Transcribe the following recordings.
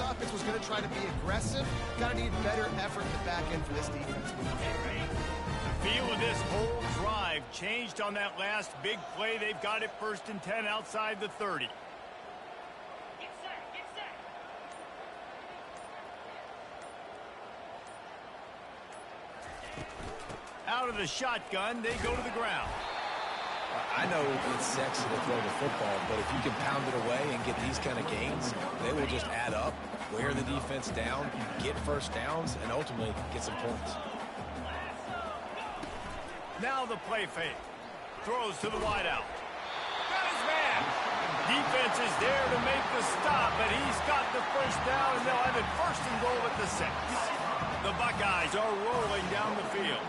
offense was going to try to be aggressive. Got to need better effort in the back end for this defense. The feel of this whole drive changed on that last big play. They've got it 1st and 10 outside the 30. Out of the shotgun, they go to the ground. I know it's sexy to throw the football, but if you can pound it away and get these kind of gains, they will just add up, wear the defense down, get first downs, and ultimately get some points. Now the play fake. Throws to the wideout. Got his man. Defense is there to make the stop, but he's got the first down, and they'll have it 1st and goal at the 6. The Buckeyes are rolling down the field.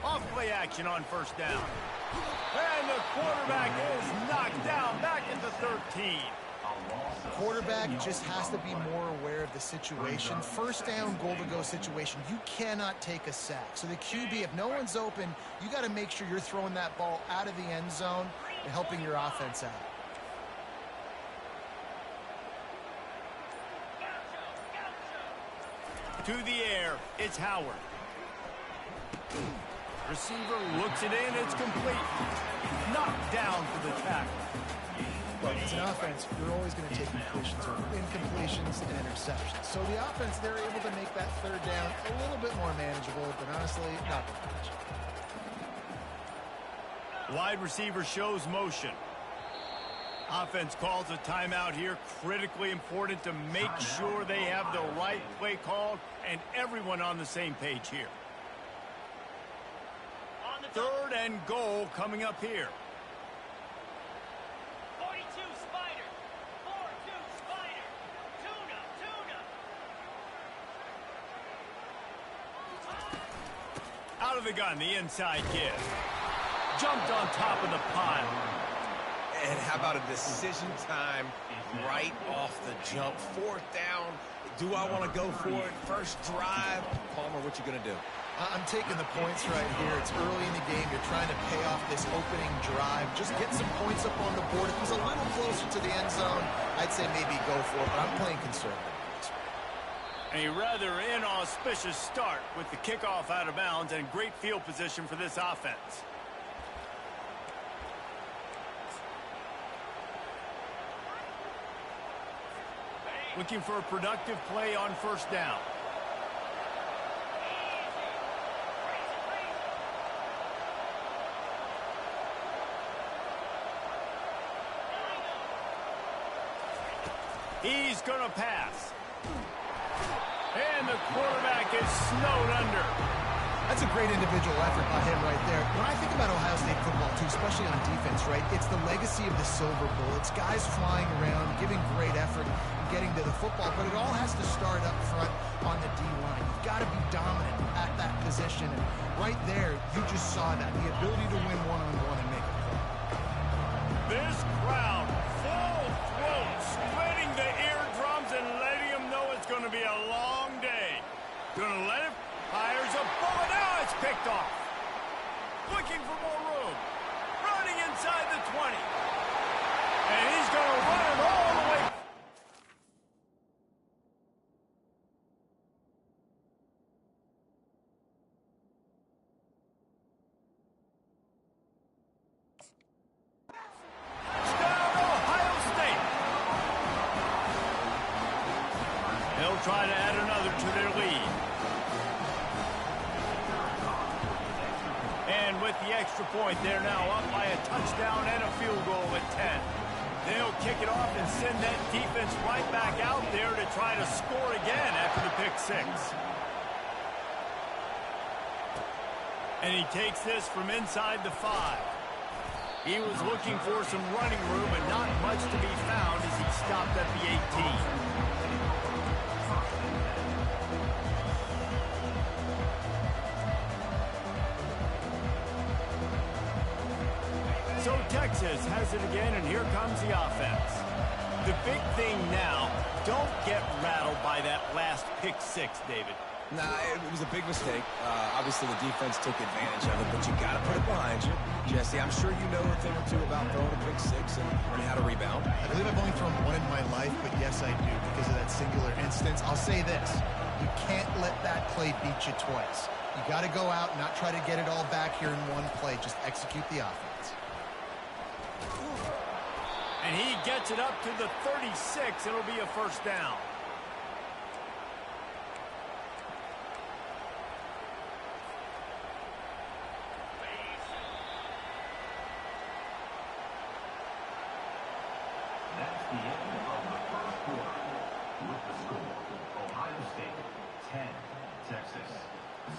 Off-play action on 1st down. And the quarterback is knocked down back at the 13. Quarterback just has to be more aware of the situation. 1st down, goal-to-go situation. You cannot take a sack. So the QB, if no one's open, you got to make sure you're throwing that ball out of the end zone and helping your offense out. To the air, it's Howard. Receiver looks it in, it's complete. Knocked down for the tackle. Look, it's an offense. You're always going to take completions or incompletions and interceptions. So the offense, they're able to make that 3rd down a little bit more manageable, but honestly, not that much. Wide receiver shows motion. Offense calls a timeout here. Critically important to make sure they have the right play called and everyone on the same page here. 3rd and goal coming up here. 42 Spider. 4-2 Spider. Tuna. Out of the gun, the inside give. Jumped on top of the pile. And how about a decision time right off the jump? 4th down. Do I want to go for it? First drive. Palmer, what you going to do? I'm taking the points right here. It's early in the game. You're trying to pay off this opening drive. Just get some points up on the board. If it was a little closer to the end zone, I'd say maybe go for it, but I'm playing conservative. A rather inauspicious start with the kickoff out of bounds and great field position for this offense. Looking for a productive play on 1st down. He's going to pass. And the quarterback is snowed under. That's a great individual effort by him right there. When I think about Ohio State football, too, especially on defense, right, it's the legacy of the Silver Bowl. It's guys flying around, giving great effort, and getting to the football. But it all has to start up front on the D-line. You've got to be dominant at that position. And right there, you just saw that, the ability to win one-on-one and make a play. This crowd, full throat, splitting the eardrums and letting them know it's going to be a long day. Going to let it, fires a bullet. Now it's picked off. Looking for more room. Running inside the 20. And he's going to run it all the way. Try to add another to their lead. And with the extra point, they're now up by a touchdown and a field goal at 10. They'll kick it off and send that defense right back out there to try to score again after the pick 6. And he takes this from inside the 5. He was looking for some running room and not much to be found as he stopped at the 18. So Texas has it again, and here comes the offense. The big thing now, don't get rattled by that last pick six, David. Nah, it was a big mistake. Obviously, the defense took advantage of it, but you got to put it behind you. Jesse, I'm sure you know a thing or two about throwing a pick six and learning how to rebound. I believe I've only thrown one in my life, but yes, I do because of that singular instance. I'll say this. You can't let that play beat you twice. You got to go out and not try to get it all back here in one play. Just execute the offense. And he gets it up to the 36. It'll be a first down. That's the end of the first quarter. With the score, Ohio State 10, Texas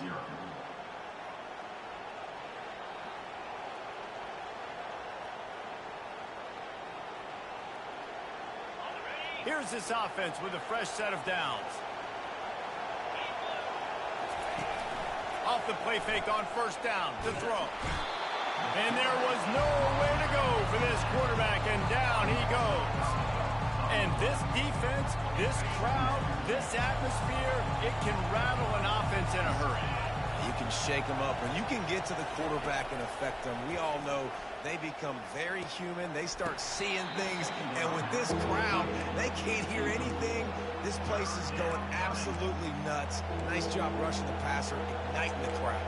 0. Here's this offense with a fresh set of downs. Off the play fake on first down to throw. And there was nowhere to go for this quarterback, and down he goes. And this defense, this crowd, this atmosphere, it can rattle an offense in a hurry. You can shake them up. When you can get to the quarterback and affect them, we all know they become very human. They start seeing things. And with this crowd, they can't hear anything. This place is going absolutely nuts. Nice job rushing the passer, igniting the crowd.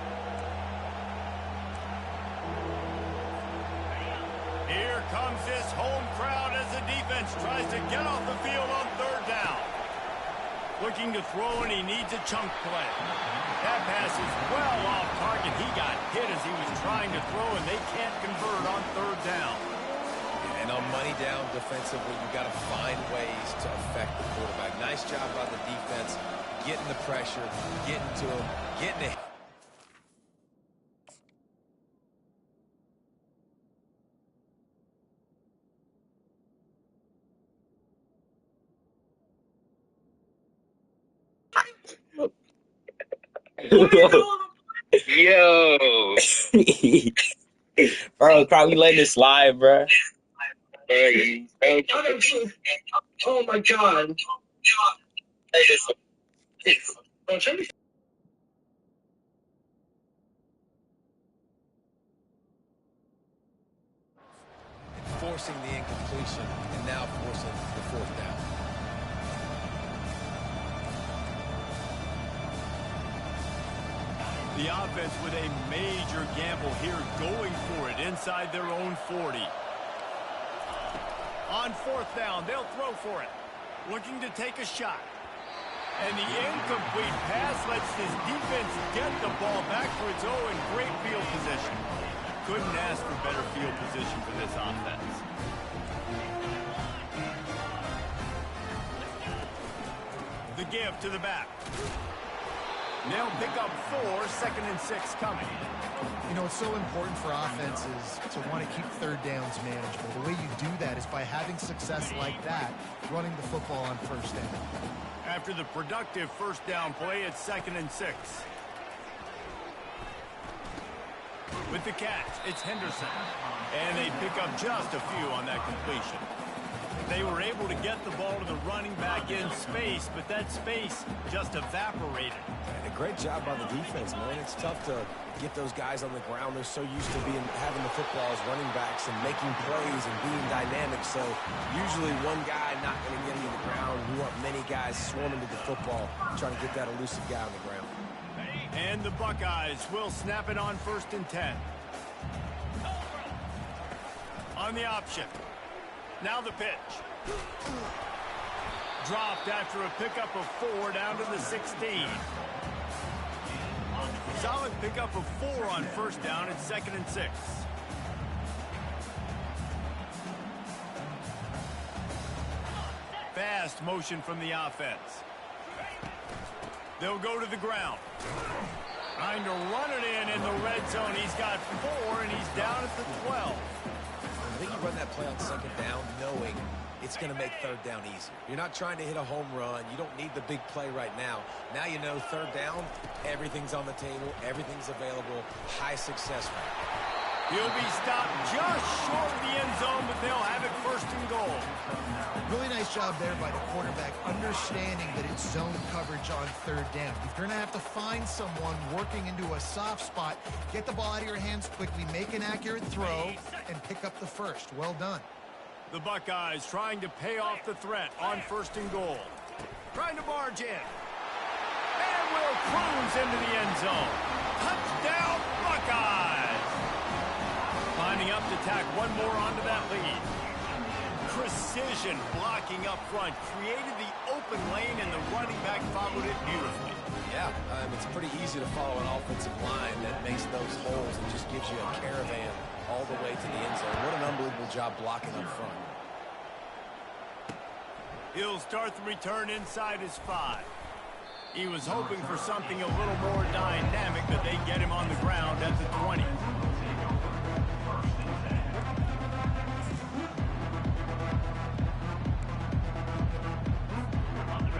Here comes this home crowd as the defense tries to get off the field on third down. Looking to throw, and he needs a chunk play. That pass is well off target. He got hit as he was trying to throw, and they can't convert on third down. And on money down defensively, you got to find ways to affect the quarterback. Nice job by the defense, getting the pressure, getting to him, getting it. Yo. Bro, probably letting it slide, bro. Oh my god. Forcing the incompletion and now forcing the fourth down. The offense with a major gamble here, going for it inside their own 40. On fourth down, they'll throw for it. Looking to take a shot. And the incomplete pass lets this defense get the ball back to its own. Great field position. Couldn't ask for better field position for this offense. The give to the back. They'll pick up 4, 2nd and 6 coming. You know, it's so important for offenses to want to keep third downs manageable. The way you do that is by having success like that, running the football on first down. After the productive first down play, it's 2nd and 6. With the catch, it's Henderson. And they pick up just a few on that completion. They were able to get the ball to the running back in space, but that space just evaporated. And a great job by the defense, man. It's tough to get those guys on the ground. They're so used to having the football as running backs and making plays and being dynamic. So usually one guy not going to get into the ground. You want many guys swarming to the football, trying to get that elusive guy on the ground. And the Buckeyes will snap it on 1st and 10. On the option. Now the pitch. Dropped after a pickup of 4 down to the 16. Solid pickup of 4 on first down at 2nd and 6. Fast motion from the offense. They'll go to the ground. Trying to run it in the red zone. He's got 4, and he's down at the 12. I think you run that play on 2nd down knowing it's going to make third down easier. You're not trying to hit a home run. You don't need the big play right now. Now you know third down, everything's on the table, everything's available, high success rate. He'll be stopped just short of the end zone, but they'll have it first and goal. Really nice job there by the quarterback, understanding that it's zone coverage on third down. You're going to have to find someone working into a soft spot, get the ball out of your hands quickly, make an accurate throw, and pick up the first. Well done. The Buckeyes trying to pay off the threat on first and goal. Trying to barge in. And will cruise into the end zone. Touchdown, Buckeyes! Lining up to tack one more onto that lead. Precision blocking up front created the open lane, and the running back followed it beautifully. Yeah, it's pretty easy to follow an offensive line that makes those holes and just gives you a caravan all the way to the end zone. What an unbelievable job blocking up front. He'll start the return inside his 5. He was hoping for something a little more dynamic, but they get him on the ground at the 20.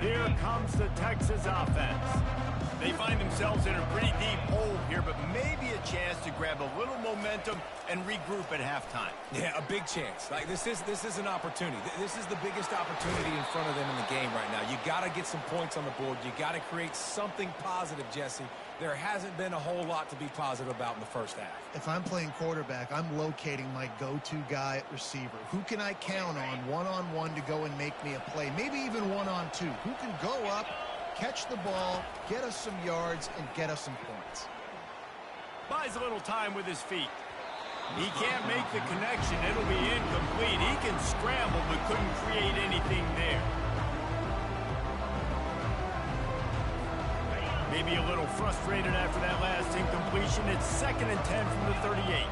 Here comes the Texas offense. They find themselves in a pretty deep hole here, but maybe a chance to grab a little momentum and regroup at halftime. Yeah, a big chance. Like this is an opportunity. This is the biggest opportunity in front of them in the game right now. You got to get some points on the board. You got to create something positive, Jesse. There hasn't been a whole lot to be positive about in the first half. If I'm playing quarterback, I'm locating my go-to guy at receiver. Who can I count on one-on-one to go and make me a play? Maybe even one-on-two. Who can go up, catch the ball, get us some yards, and get us some points? Buys a little time with his feet. He can't make the connection. It'll be incomplete. He can scramble, but couldn't create anything there. Maybe a little frustrated after that last incompletion. It's 2nd and 10 from the 38.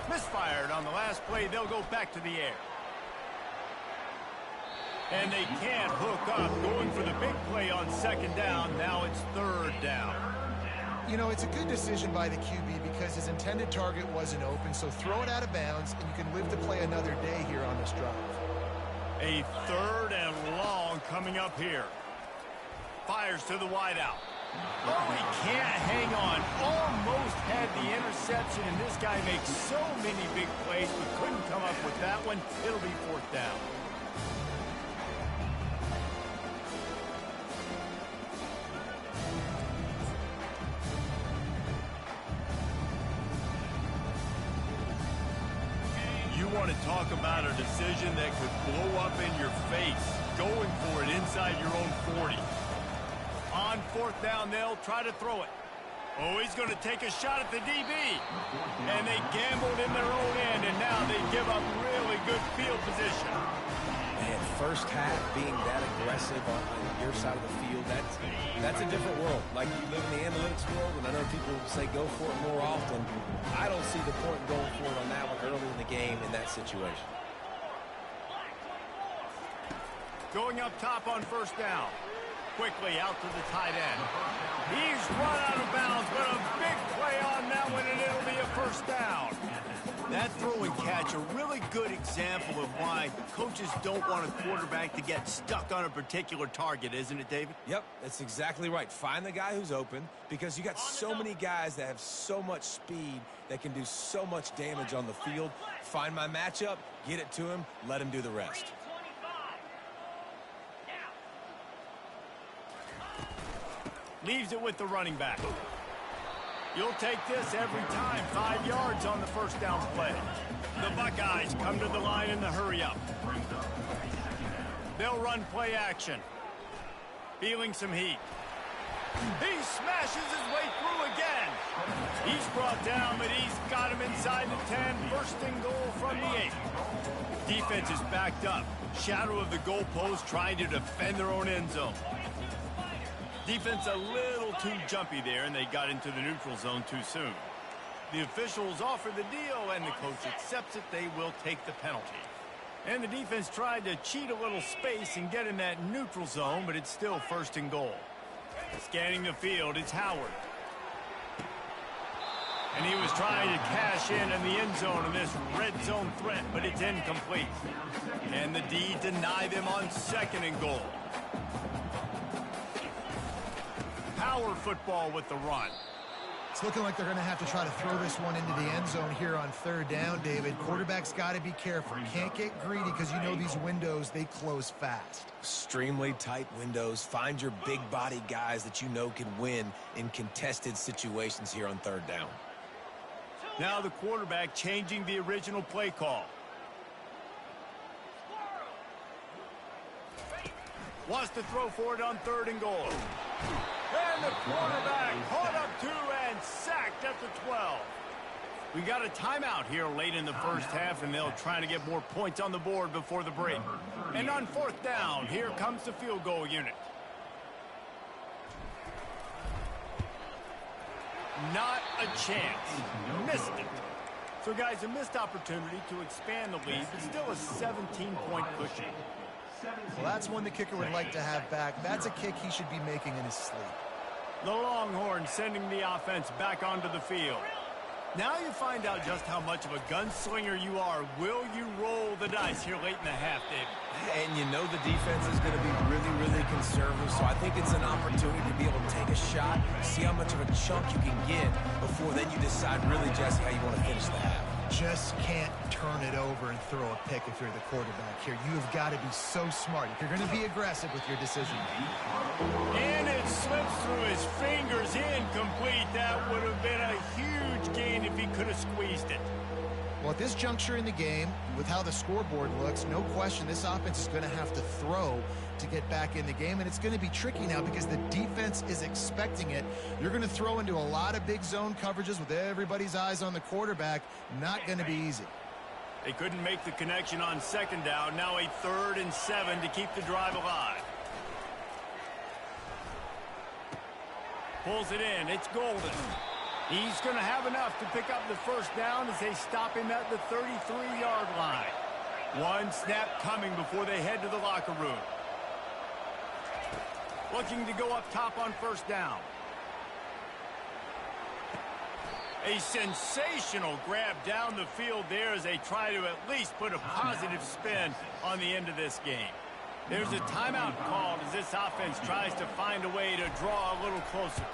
Misfired on the last play. They'll go back to the air. And they can't hook up. Going for the big play on 2nd down. Now it's 3rd down. You know, it's a good decision by the QB because his intended target wasn't open, so throw it out of bounds, and you can live to play another day here on this drive. A 3rd and long coming up here. Fires to the wideout. Oh, he can't hang on. Almost had the interception, and this guy makes so many big plays, but couldn't come up with that one. It'll be 4th down. You want to talk about a decision that could blow up in your face. Going for it inside your own 40. On 4th down, they'll try to throw it. Oh, he's going to take a shot at the DB. And they gambled in their own end, and now they give up really good field position. Man, first half being that aggressive on your side of the field, that's a different world. Like, you live in the analytics world, and I know people say go for it more often. I don't see the point in going for it on that one early in the game in that situation. Going up top on 1st down. Quickly out to the tight end. He's run out of bounds, but a big play on that one, and it'll be a 1st down. That throw and catch, a really good example of why coaches don't want a quarterback to get stuck on a particular target, isn't it, David? Yep, that's exactly right. Find the guy who's open, because you got so many guys that have so much speed that can do so much damage on the field. Find my matchup, get it to him, let him do the rest. Leaves it with the running back. You'll take this every time. 5 yards on the 1st down play. The Buckeyes come to the line in the hurry-up. They'll run play action. Feeling some heat. He smashes his way through again. He's brought down, but he's got him inside the 10. 1st and goal from the 8. Defense is backed up. Shadow of the goalpost trying to defend their own end zone. Defense a little too jumpy there, and they got into the neutral zone too soon. The officials offer the deal, and the coach accepts it. They will take the penalty. And the defense tried to cheat a little space and get in that neutral zone, but it's still 1st and goal. Scanning the field, it's Howard. And he was trying to cash in the end zone in this red zone threat, but it's incomplete. And the D deny them on 2nd and goal. Power football with the run. It's looking like they're going to have to try to throw this one into the end zone here on third down, David. Quarterback's got to be careful. Can't get greedy because you know these windows, they close fast. Extremely tight windows. Find your big body guys that you know can win in contested situations here on third down. Now the quarterback changing the original play call. Wants to throw for it on third and goal. And the quarterback caught up to and sacked at the 12. We got a timeout here late in the first half, and they'll try to get more points on the board before the break. And on fourth down, here comes the field goal unit. Not a chance. Missed it. So, guys, a missed opportunity to expand the lead, but still a 17-point cushion. Well, that's one the kicker would like to have back. That's a kick he should be making in his sleep. The Longhorns sending the offense back onto the field. Now you find out just how much of a gunslinger you are. Will you roll the dice here late in the half, David? And you know the defense is going to be really, really conservative, so I think it's an opportunity to be able to take a shot, see how much of a chunk you can get before then you decide really, Jesse, how you want to finish the half. Just can't turn it over and throw a pick if you're the quarterback here. You have got to be so smart. If you're going to be aggressive with your decision. And it slips through his fingers, incomplete. That would have been a huge gain if he could have squeezed it. Well, at this juncture in the game, with how the scoreboard looks, no question this offense is going to have to throw to get back in the game, and it's going to be tricky now because the defense is expecting it. You're going to throw into a lot of big zone coverages with everybody's eyes on the quarterback. Not going to be easy. They couldn't make the connection on second down. Now a 3rd and 7 to keep the drive alive. Pulls it in. It's Golden. He's going to have enough to pick up the first down as they stop him at the 33-yard line. One snap coming before they head to the locker room. Looking to go up top on first down. A sensational grab down the field there as they try to at least put a positive spin on the end of this game. There's a timeout called as this offense tries to find a way to draw a little closer.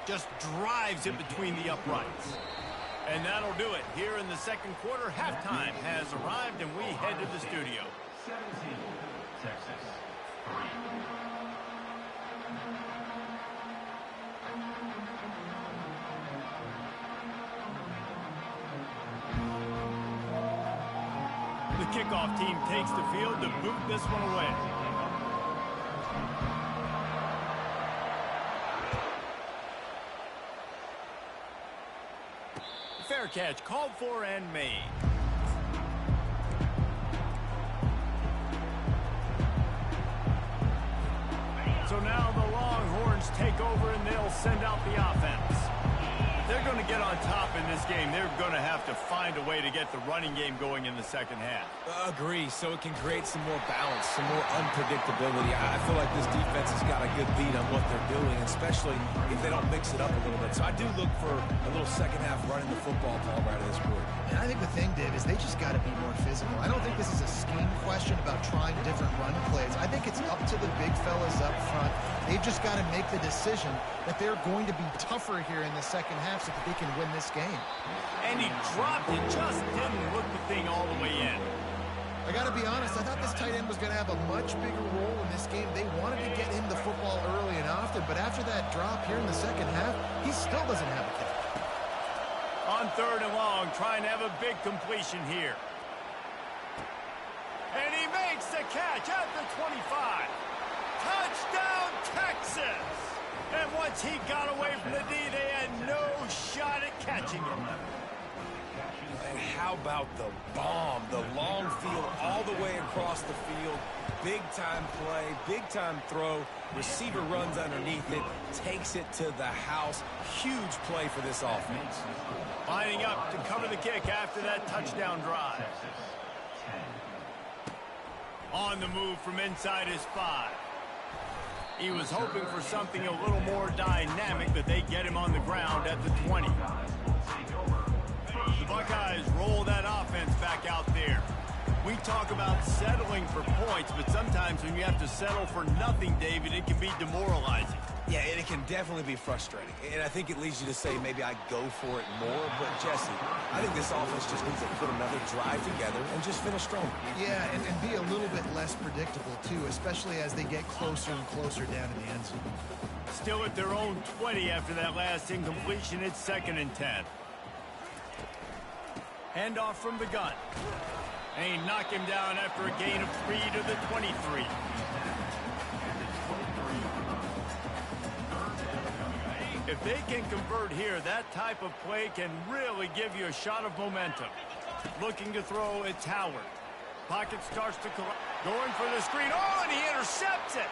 Just drives it between the uprights. And that'll do it. Here in the second quarter, halftime has arrived, and we head to the studio. 17, Texas, 3. The kickoff team takes the field to boot this one away. Fair catch called for and made. So now the Longhorns take over and they'll send out the offense. If they're going to get on top in this game, they're going to have to find a way to get the running game going in the second half. Agree, so it can create some more balance, some more unpredictability. I feel like this defense has got a good beat on what they're doing, especially if they don't mix it up a little bit. So I do look for a little second half running the football ball right of this group. And I think the thing, Dave, is they just got to be more physical. I don't think this is a scheme question about trying different run plays. I think it's up to the big fellas up front. They've just got to make the decision that they're going to be tougher here in the second half so that they can win this game. And he dropped it, just didn't look the thing all the way in. I got to be honest, I thought this tight end was going to have a much bigger role in this game. They wanted to get him the football early and often, but after that drop here in the second half, he still doesn't have a kick. On 3rd and long, trying to have a big completion here. And he makes the catch at the 25. Touchdown, Texas! And once he got away from the D, they had no shot at catching him. And how about the bomb, the long field all the way across the field. Big-time play, big-time throw. Receiver runs underneath it, takes it to the house. Huge play for this offense. Lining up to cover the kick after that touchdown drive. On the move from inside his 5. He was hoping for something a little more dynamic, but they get him on the ground at the 20. The Buckeyes roll that offense back out there. We talk about settling for points, but sometimes when you have to settle for nothing, David, it can be demoralizing. Yeah, and it can definitely be frustrating. And I think it leads you to say maybe I go for it more. But, Jesse, I think this offense just needs to put another drive together and just finish strong. Yeah, and be a little bit less predictable, too, especially as they get closer and closer down in the end zone. Still at their own 20 after that last incompletion. It's 2nd and 10. Handoff from the gun. And he knocked him down after a gain of 3 to the 23. If they can convert here, that type of play can really give you a shot of momentum. Looking to throw, it's Howard. Pocket starts to collapse. Going for the screen. Oh, and he intercepts it.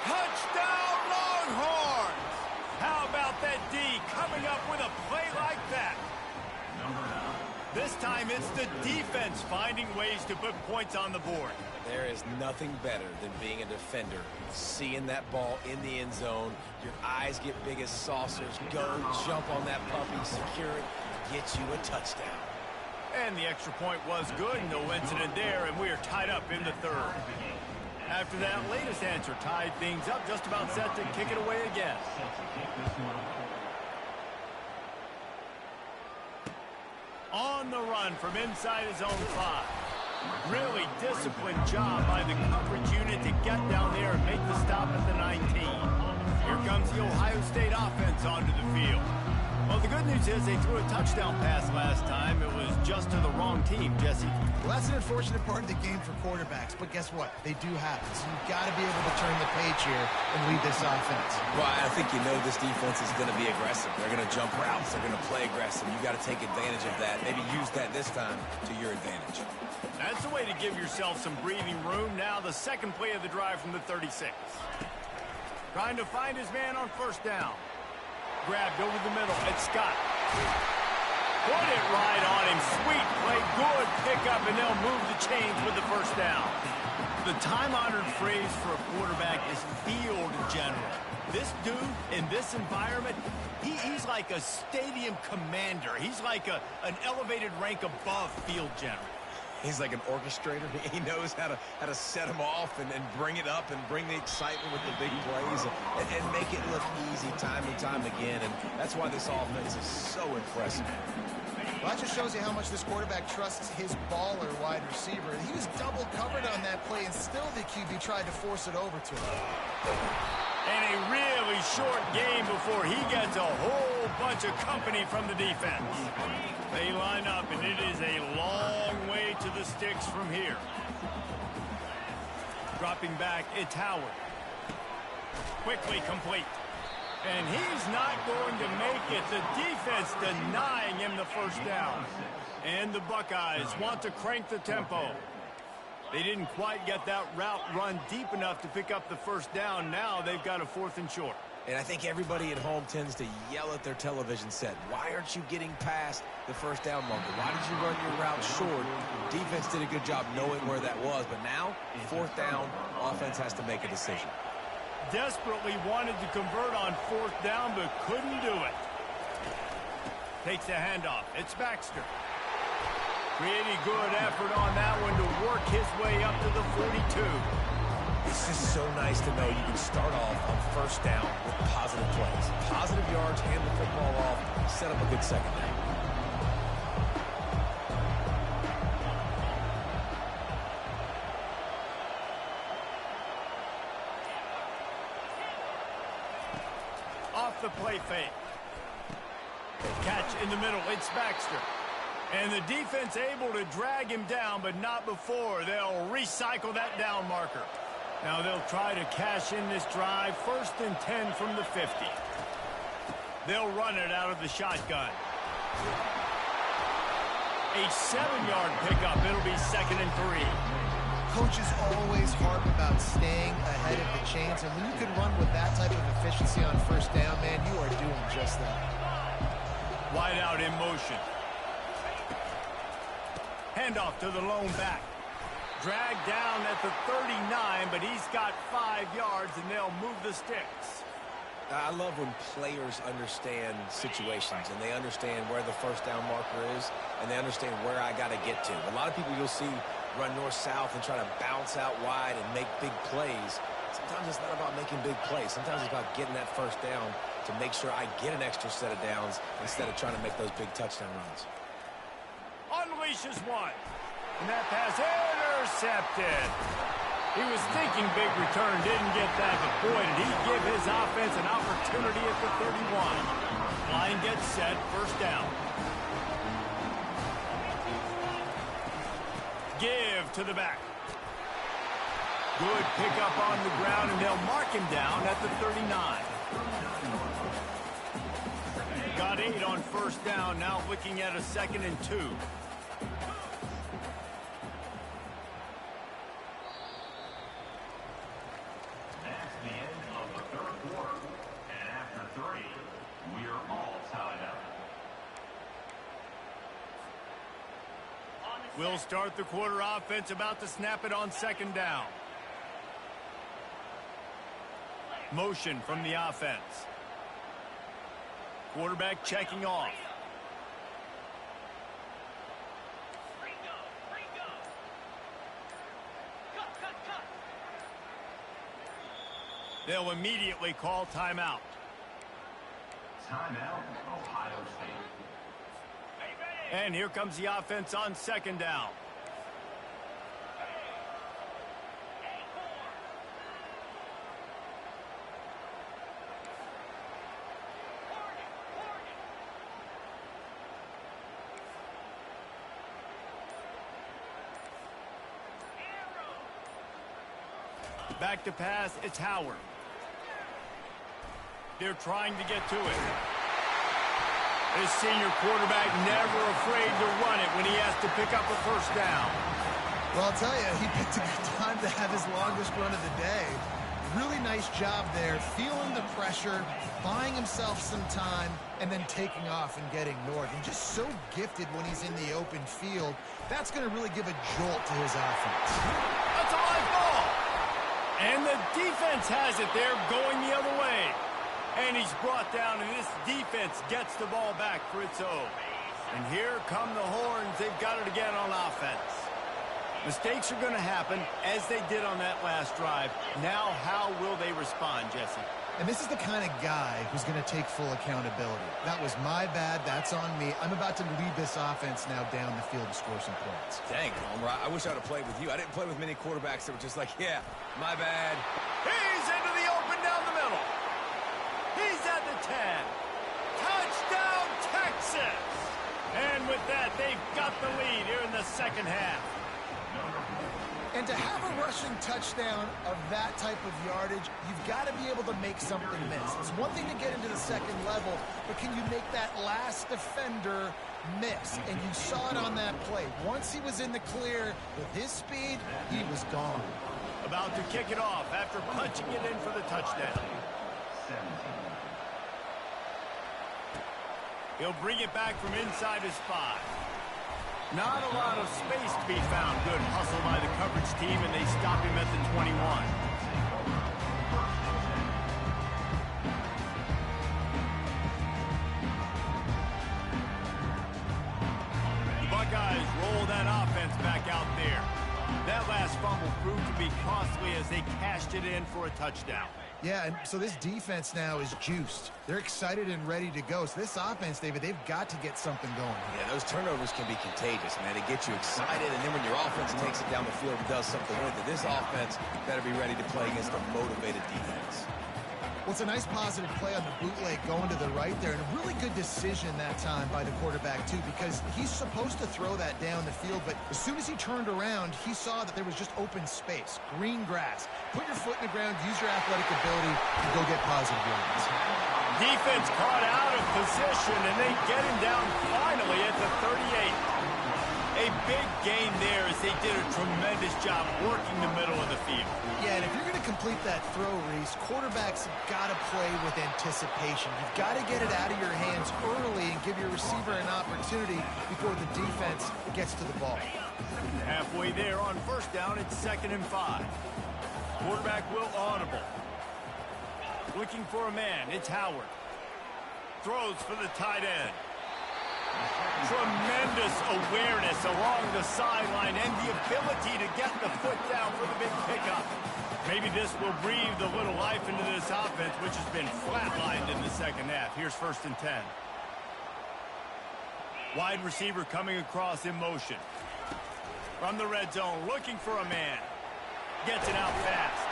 Touchdown, Longhorns! How about that D coming up with a play like that? This time it's the defense finding ways to put points on the board. There is nothing better than being a defender, seeing that ball in the end zone. Your eyes get big as saucers. Go, jump on that puppy, secure it, get you a touchdown. And the extra point was good. No incident there, and we are tied up in the 3rd. After that latest answer tied things up, just about set to kick it away again. On the run from inside his own 5. Really disciplined job by the coverage unit to get down there and make the stop at the 19. Here comes the Ohio State offense onto the field. Well, the good news is they threw a touchdown pass last time. It was just to the wrong team, Jesse. Well, that's an unfortunate part of the game for quarterbacks, but guess what? They do have it. So you've got to be able to turn the page here and lead this offense. Well, I think you know this defense is going to be aggressive. They're going to jump routes. They're going to play aggressive. You've got to take advantage of that. Maybe use that this time to your advantage. That's the way to give yourself some breathing room. Now the second play of the drive from the 36. Trying to find his man on 1st down. Grabbed over the middle. It's Scott. Put it right on him. Sweet play. Good pickup, and they'll move the chains with the 1st down. The time-honored phrase for a quarterback is field general. This dude, in this environment, he's like a stadium commander. He's like an elevated rank above field general. He's like an orchestrator. He knows how to set them off and bring it up and bring the excitement with the big plays and make it look easy time and time again. And that's why this offense is so impressive. Well, that just shows you how much this quarterback trusts his baller wide receiver. He was double covered on that play, and still the QB tried to force it over to him. And a really short game before he gets a whole bunch of company from the defense. They line up, and it is a long way to the sticks from here. Dropping back, it's Howard. Quickly complete. And he's not going to make it. The defense denying him the 1st down. And the Buckeyes want to crank the tempo. They didn't quite get that route run deep enough to pick up the 1st down. Now they've got a 4th and short. And I think everybody at home tends to yell at their television set. Why aren't you getting past the 1st down marker? Why did you run your route short? Defense did a good job knowing where that was. But now, 4th down, offense has to make a decision. Desperately wanted to convert on 4th down, but couldn't do it. Takes the handoff. It's Baxter. Pretty good effort on that one to work his way up to the 42. It's just so nice to know you can start off on 1st down with positive plays. Positive yards, hand the football off, set up a good 2nd down. Off the play fake. Catch in the middle. It's Baxter. And the defense able to drag him down, but not before. They'll recycle that down marker. Now they'll try to cash in this drive. 1st and 10 from the 50. They'll run it out of the shotgun. A 7-yard pickup. It'll be 2nd and 3. Coaches always harp about staying ahead of the chains, and when you can run with that type of efficiency on 1st down, man, you are doing just that. Wide out in motion. Handoff to the lone back. Dragged down at the 39, but he's got 5 yards, and they'll move the sticks. I love when players understand situations, and they understand where the 1st down marker is, and they understand where I got to get to. A lot of people you'll see run north-south and try to bounce out wide and make big plays. Sometimes it's not about making big plays. Sometimes it's about getting that first down to make sure I get an extra set of downs instead of trying to make those big touchdown runs. Unleashes one. And that pass intercepted. He was thinking big return, didn't get that, but boy, did he give his offense an opportunity at the 31. Line gets set, first down. Give to the back. Good pickup on the ground, and they'll mark him down at the 39. Got 8 on first down, now looking at a 2nd and 2. That's the end of the third quarter. And after 3, we are all tied up. We'll start the quarter offense, about to snap it on 2nd down. Motion from the offense. Quarterback checking off. They'll immediately call timeout. Timeout, Ohio State. And here comes the offense on 2nd down. Back to pass, it's Howard. They're trying to get to it. This senior quarterback never afraid to run it when he has to pick up a first down. Well, I'll tell you, he picked a good time to have his longest run of the day. Really nice job there, feeling the pressure, buying himself some time, and then taking off and getting north. And just so gifted when he's in the open field. That's going to really give a jolt to his offense. That's a live ball. And the defense has it there, going the other way. And he's brought down, and this defense gets the ball back for its own. And here come the horns. They've got it again on offense. Mistakes are going to happen, as they did on that last drive. Now, how will they respond, Jesse? And this is the kind of guy who's going to take full accountability. That was my bad. That's on me. I'm about to lead this offense now down the field and score some points. Dang, Homer, I wish I would have played with you. I didn't play with many quarterbacks that were just like, yeah, my bad. He's into the open down the middle. He's at the 10. Touchdown, Texas! And with that, they've got the lead here in the second half. And to have a rushing touchdown of that type of yardage, you've got to be able to make something miss. It's one thing to get into the second level, but can you make that last defender miss? And you saw it on that play. Once he was in the clear with his speed, he was gone. About to kick it off after punching it in for the touchdown. He'll bring it back from inside his 5. Not a lot of space to be found. Good hustle by the coverage team, and they stop him at the 21. The Buckeyes roll that offense back out there. That last fumble proved to be costly as they cashed it in for a touchdown. Yeah, and so this defense now is juiced. They're excited and ready to go. So this offense, David, they've got to get something going. Yeah, those turnovers can be contagious, man. They get you excited, and then when your offense takes it down the field and does something with it, this offense better be ready to play against a motivated defense. Well, it's a nice positive play on the bootleg going to the right there, and a really good decision that time by the quarterback, too, because he's supposed to throw that down the field, but as soon as he turned around, he saw that there was just open space, green grass. Put your foot in the ground, use your athletic ability, and go get positive yards. Defense caught out of position, and they get him down finally at the 38. A big gain there as they did a tremendous job working the middle of the field. Yeah, and if you're going to complete that throw, Reese, quarterbacks have got to play with anticipation. You've got to get it out of your hands early and give your receiver an opportunity before the defense gets to the ball. Halfway there on first down, it's 2nd and 5. Quarterback will audible. Looking for a man, it's Howard. Throws for the tight end. Tremendous awareness along the sideline and the ability to get the foot down for the big pickup. Maybe this will breathe a little life into this offense, which has been flatlined in the second half. Here's 1st and 10. Wide receiver coming across in motion. From the red zone, looking for a man. Gets it out fast.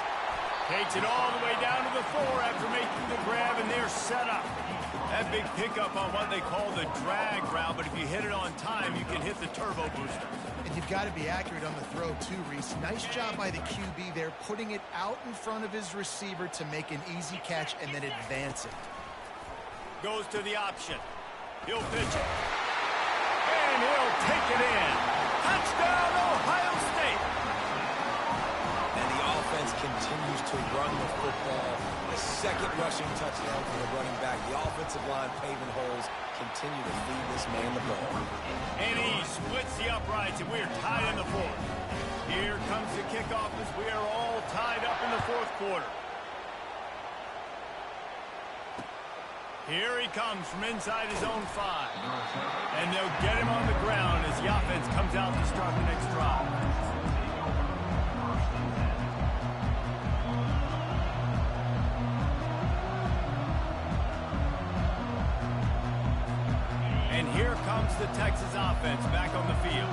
Takes it all the way down to the 4 after making the grab, and they're set up. That big pickup on what they call the drag route, but if you hit it on time, you can hit the turbo booster. And you've got to be accurate on the throw, too, Reese. Nice job by the QB there, putting it out in front of his receiver to make an easy catch and then advance it. Goes to the option. He'll pitch it. And he'll take it in. Touchdown, Ohio State. And the offense continues to run the football. A second rushing touchdown for the running back. The offensive line paving holes, continue to feed this man the ball. And he splits the uprights, and we're tied in the 4th. Here comes the kickoff as we are all tied up in the 4th quarter. Here he comes from inside his own 5. And they'll get him on the ground as the offense comes out to start the next drive. And here comes the Texas offense back on the field.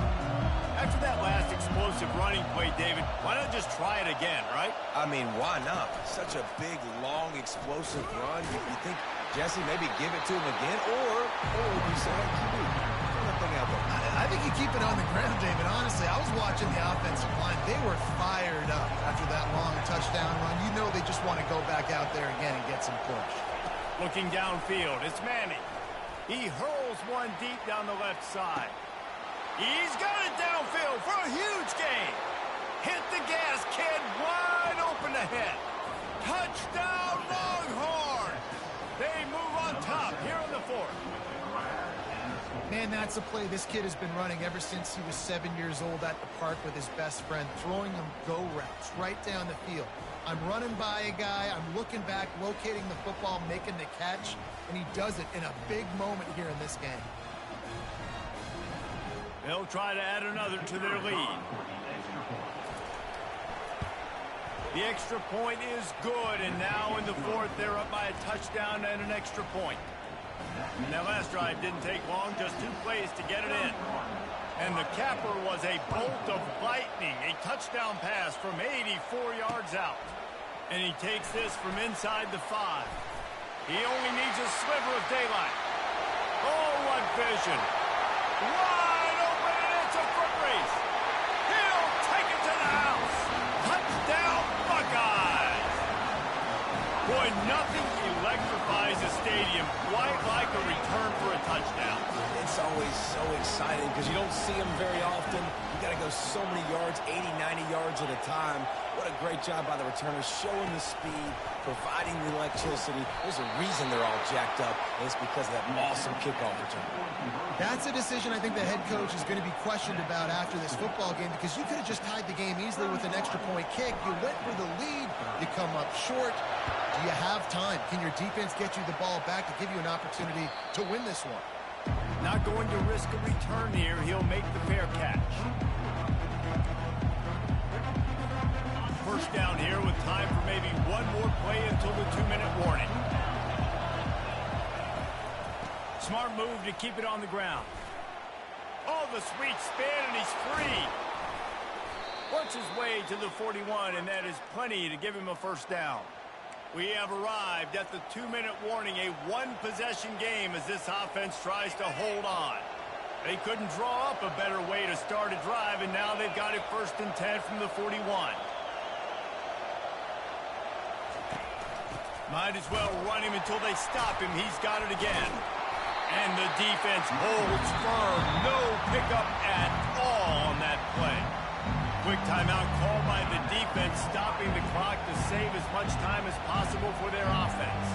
After that last explosive running play, David, why not just try it again, right? I mean, why not? Such a big, long, explosive run. You think, Jesse, maybe give it to him again, or you say, hey, throw that thing out there. I think you keep it on the ground, David. Honestly, I was watching the offensive line. They were fired up after that long touchdown run. You know they just want to go back out there again and get some push. Looking downfield, it's Manning. He hurls one deep down the left side. He's got it downfield for a huge gain. Hit the gas, kid, wide open ahead. Touchdown, Longhorn. They move on top here in the 4th. Man, that's a play this kid has been running ever since he was 7 years old at the park with his best friend, throwing him go routes right down the field. I'm running by a guy, I'm looking back, locating the football, making the catch, and he does it in a big moment here in this game. They'll try to add another to their lead. The extra point is good, and now in the 4th, they're up by a touchdown and an extra point. And that last drive didn't take long, just 2 plays to get it in. And the capper was a bolt of lightning, a touchdown pass from 84 yards out. And he takes this from inside the 5. He only needs a sliver of daylight. Oh, what vision. Wide open, and it's a foot race. He'll take it to the house. Touchdown, Buckeyes. Boy, nothing electrifies a stadium quite like a return for a touchdown. It's always so exciting because you don't see them very often. You got to go so many yards, 80, 90 yards at a time. What a great job by the returners, showing the speed, providing the electricity. There's a reason they're all jacked up, and it's because of that awesome kickoff return. That's a decision I think the head coach is going to be questioned about after this football game, because you could have just tied the game easily with an extra point kick. You went for the lead. You come up short. Do you have time? Can your defense get you the ball back to give you an opportunity to win this one? Not going to risk a return here. He'll make the fair catch. First down here with time for maybe one more play until the 2-minute warning. Smart move to keep it on the ground. Oh, the sweet spin, and he's free. Works his way to the 41, and that is plenty to give him a first down. We have arrived at the 2-minute warning, a one-possession game as this offense tries to hold on. They couldn't draw up a better way to start a drive, and now they've got it 1st and 10 from the 41. Might as well run him until they stop him. He's got it again. And the defense holds firm. No pickup at all on that play. Quick timeout called by the defense, stopping the clock to save as much time as possible for their offense.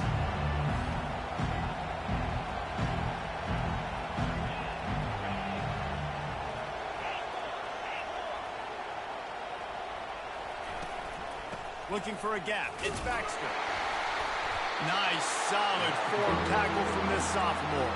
Looking for a gap. It's Baxter. Nice, solid form tackle from this sophomore.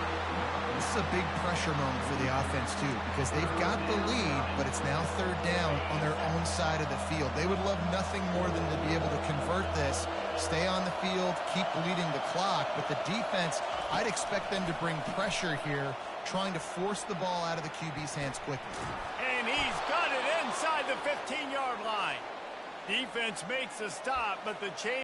This is a big pressure moment for the offense, too, because they've got the lead, but it's now third down on their own side of the field. They would love nothing more than to be able to convert this, stay on the field, keep bleeding the clock. But the defense, I'd expect them to bring pressure here, trying to force the ball out of the QB's hands quickly. And he's got it inside the 15-yard line. Defense makes a stop, but the change